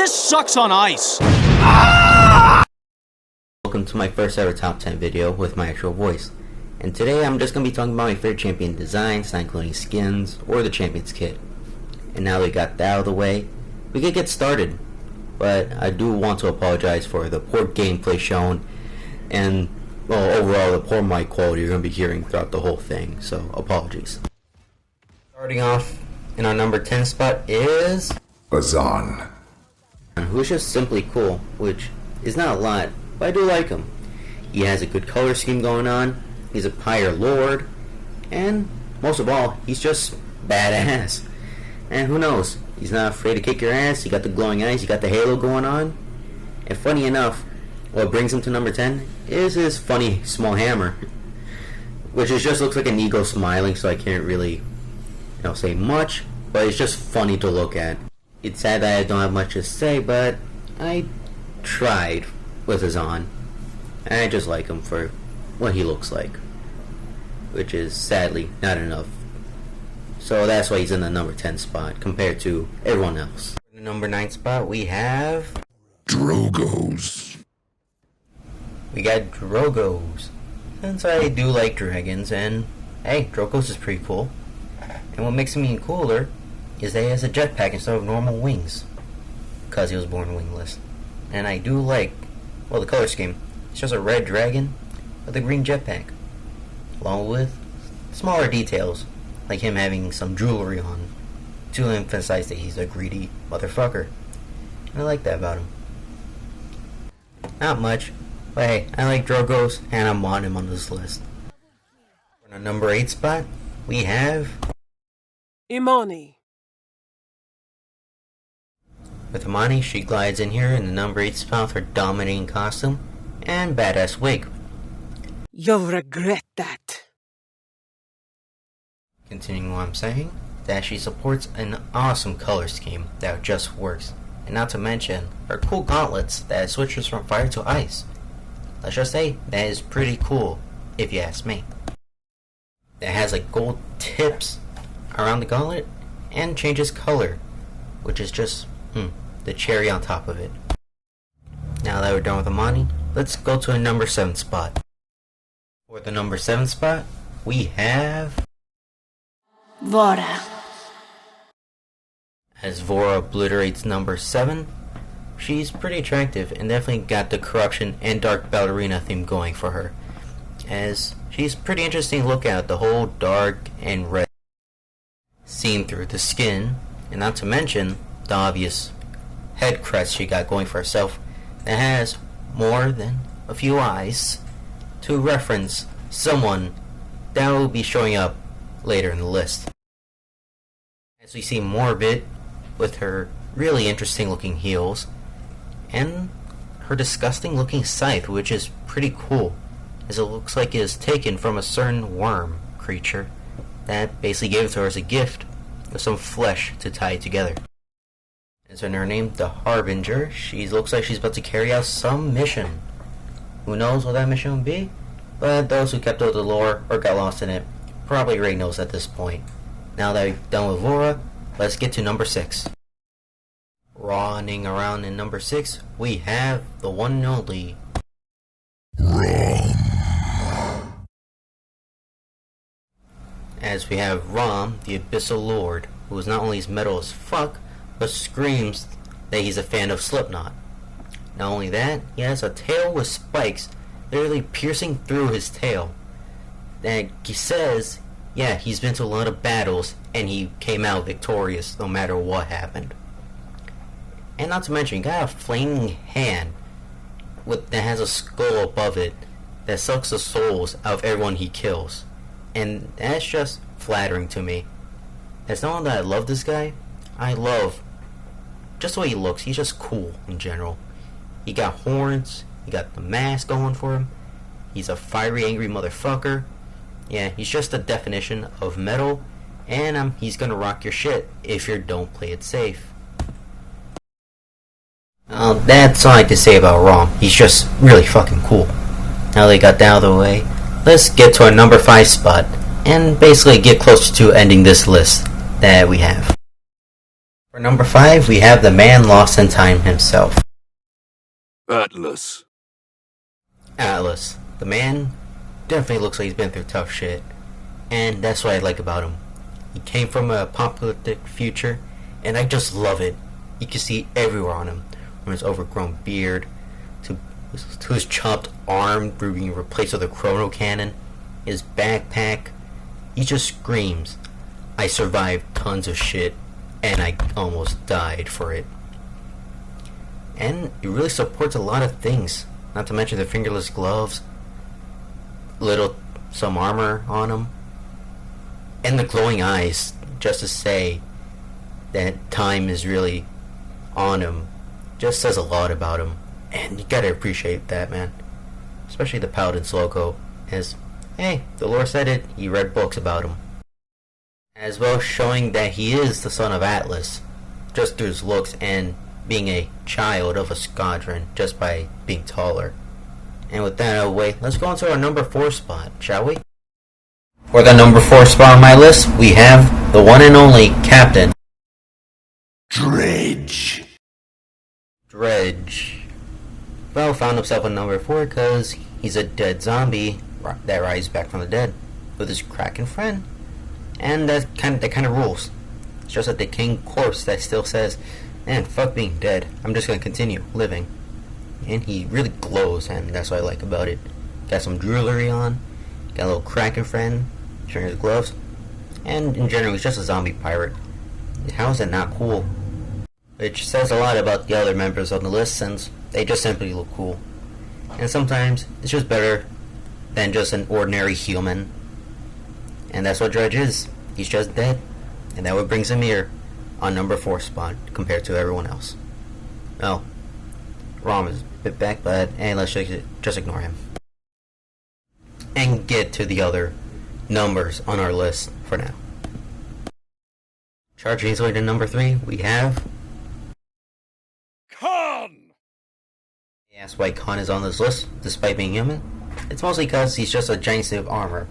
This sucks on ice. Welcome to my first ever top 10 video with my actual voice. And today I'm just going to be talking about my favorite champion designs, not including skins or the champion's kit. And now that we got that out of the way, we can get started. But I do want to apologize for the poor gameplay shown and, well, overall the poor mic quality you're going to be hearing throughout the whole thing. So apologies. Starting off in our number 10 spot is Bazon, who's just simply cool, which is not a lot, but I do like him. He has a good color scheme going on, he's a pyre lord, and most of all, he's just badass. And who knows, he's not afraid to kick your ass, he got the glowing eyes, he got the halo going on. And funny enough, what brings him to number 10 is his funny small hammer, which is just looks like an ego smiling, so I can't really say much, but it's just funny to look at. It's sad that I don't have much to say, but I tried with Bazon, and I just like him for what he looks like, which is sadly not enough. So that's why he's in the number 10 spot compared to everyone else. In the number 9 spot we have Dracos. We got Dracos. Since I do like dragons, and hey, Dracos is pretty cool. And what makes him even cooler is that he has a jetpack instead of normal wings, because he was born wingless. And I do like, well, the color scheme. It's just a red dragon with a green jetpack, along with smaller details, like him having some jewelry on, to emphasize that he's a greedy motherfucker. And I like that about him. Not much, but hey, I like Dracos, and I'm on him on this list. On our number 8 spot, we have Imani. With Imani, she glides in here in the number 8 spot with her dominating costume and badass wig. You'll regret that. Continuing what I'm saying, that she supports an awesome color scheme that just works. And not to mention, her cool gauntlets that switches from fire to ice. Let's just say, that is pretty cool, if you ask me. That has like gold tips around the gauntlet and changes color, which is just the cherry on top of it. Now that we're done with Imani, let's go to a number 7 spot. For the number 7 spot, we have Voda. As Voda obliterates number 7, she's pretty attractive and definitely got the corruption and dark ballerina theme going for her, as she's pretty interesting to look at, the whole dark and red seen through the skin, and not to mention the obvious head crest she got going for herself that has more than a few eyes to reference someone that will be showing up later in the list. As we see more of it with her really interesting looking heels and her disgusting looking scythe, which is pretty cool, as it looks like it is taken from a certain worm creature that basically gave it to her as a gift with some flesh to tie it together. As in her name, the Harbinger, she looks like she's about to carry out some mission. Who knows what that mission would be? But those who kept up the lore or got lost in it probably already knows at this point. Now that we've done with Voda, let's get to number 6. Running around in number 6, we have the one and only as we have Rom, the Abyssal Lord, who is not only as metal as fuck, but screams that he's a fan of Slipknot. Not only that, he has a tail with spikes literally piercing through his tail. And he says, yeah, he's been to a lot of battles, and he came out victorious no matter what happened. And not to mention, he got a flaming hand that has a skull above it that sucks the souls out of everyone he kills. And that's just flattering to me. As someone that I love this guy, I love just the way he looks. He's just cool in general. He got horns, he got the mask going for him, he's a fiery, angry motherfucker. Yeah, he's just the definition of metal, and he's gonna rock your shit if you don't play it safe. That's all I can say about Rom. He's just really fucking cool. Now they got that out of the way, let's get to our number 5 spot, and basically get closer to ending this list that we have. For number 5, we have the man lost in time himself. Atlas. Atlas. The man definitely looks like he's been through tough shit. And that's what I like about him. He came from a apocalyptic future, and I just love it. You can see everywhere on him. From his overgrown beard, to his chopped arm being replaced with a chrono cannon, his backpack. He just screams, I survived tons of shit, and I almost died for it. And he really supports a lot of things, not to mention the fingerless gloves, some armor on him, and the glowing eyes, just to say that time is really on him, just says a lot about him, and you gotta appreciate that, man. Especially the Paladins logo, as, hey, the lore said it, you read books about him. As well, showing that he is the son of Atlas, just through his looks and being a child of a squadron, just by being taller. And with that out of the way, let's go on to our number 4 spot, shall we? For the number 4 spot on my list, we have the one and only Captain Dredge. Dredge. Well, found himself at number 4 because he's a dead zombie that rises back from the dead with his Kraken friend. And that kind of rules. It's just a decaying corpse that still says, man, fuck being dead. I'm just gonna continue living. And he really glows, and that's what I like about it. Got some jewelry on, got a little Kraken friend, showing his gloves, and in general, he's just a zombie pirate. How is that not cool? Which says a lot about the other members on the list, since they just simply look cool. And sometimes, it's just better than just an ordinary human. And that's what Dredge is. He's just dead. And that what brings him here on number 4 spot compared to everyone else. Well, Rom is a bit back, but hey, let's just ignore him. And get to the other numbers on our list for now. Charging his way to number 3, we have Khan. Yes, why Khan is on this list, despite being human. It's mostly because he's just a giant suit of armor.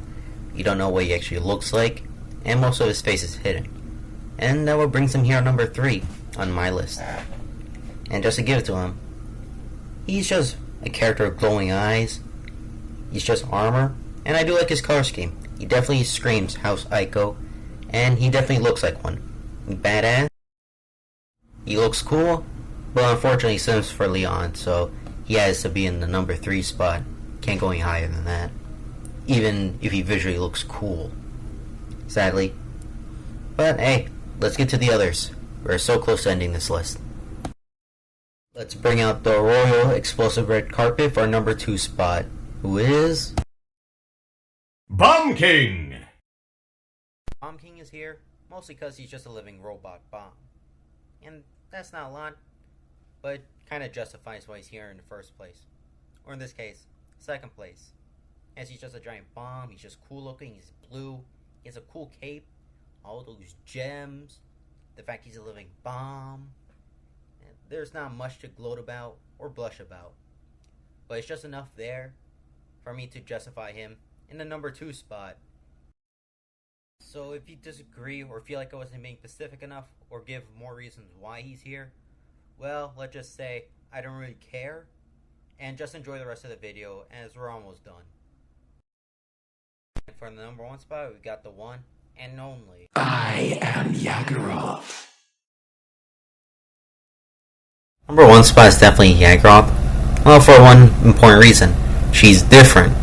You don't know what he actually looks like, and most of his face is hidden. And that what brings him here on number 3 on my list. And just to give it to him, he's just a character with glowing eyes. He's just armor, and I do like his color scheme. He definitely screams House Ico, and he definitely looks like one. Badass. He looks cool, but unfortunately he swims for Leon, so he has to be in the number 3 spot. Can't go any higher than that, even if he visually looks cool, sadly. But hey, let's get to the others. We're so close to ending this list. Let's bring out the Royal Explosive Red Carpet for our number 2 spot, who is Bomb King. Bomb King is here, mostly because he's just a living robot bomb. And that's not a lot, but kind of justifies why he's here in the first place. Or in this case, second place. As he's just a giant bomb, he's just cool looking, he's blue, he has a cool cape, all those gems, the fact he's a living bomb. And there's not much to gloat about or blush about. But it's just enough there for me to justify him in the number 2 spot. So if you disagree or feel like I wasn't being specific enough or give more reasons why he's here, well, let's just say I don't really care, and just enjoy the rest of the video as we're almost done. And for the number 1 spot, we got the one and only I am Yangarov. Number 1 spot is definitely Yangarov. Well, for one important reason. She's different.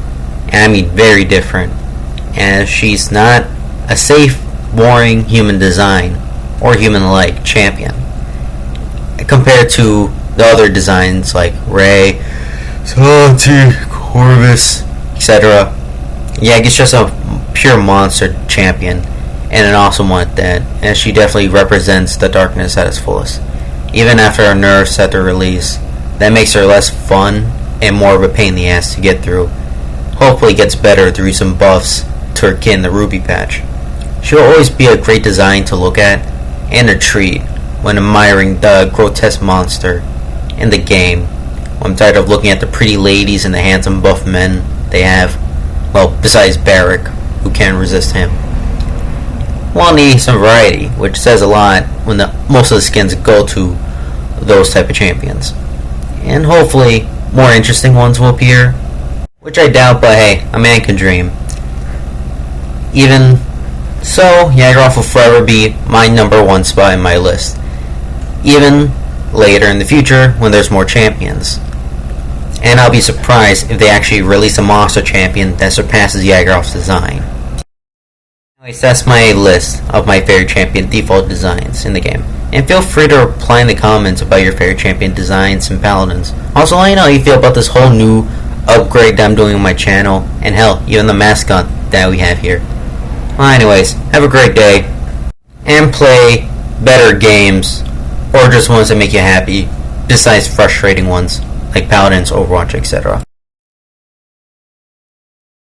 And I mean very different. As she's not a safe, boring human design or human-like champion. Compared to the other designs like Ray, Santi, Corvus, etc. Yeah, it's just a pure monster champion, and an awesome one at that, and she definitely represents the darkness at its fullest. Even after her nerfs at the release, that makes her less fun and more of a pain in the ass to get through. Hopefully gets better through some buffs to her kin, the Ruby patch. She'll always be a great design to look at, and a treat when admiring the grotesque monster in the game. I'm tired of looking at the pretty ladies and the handsome buff men they have. Well, besides Barrick, who can't resist him. we'll need some variety, which says a lot when most of the skins go to those type of champions. And hopefully more interesting ones will appear, which I doubt, but hey, a man can dream. Even so, Yangarov will forever be my number one spot in my list, even later in the future when there's more champions. And I'll be surprised if they actually release a monster champion that surpasses Yangarov's design. Anyways, that's my list of my favorite champion default designs in the game. And feel free to reply in the comments about your favorite champion designs and Paladins. Also, let me know how you feel about this whole new upgrade that I'm doing on my channel, and hell, even the mascot that we have here. Well, anyways, have a great day, and play better games, or just ones that make you happy, besides frustrating ones like Paladins, Overwatch, etc.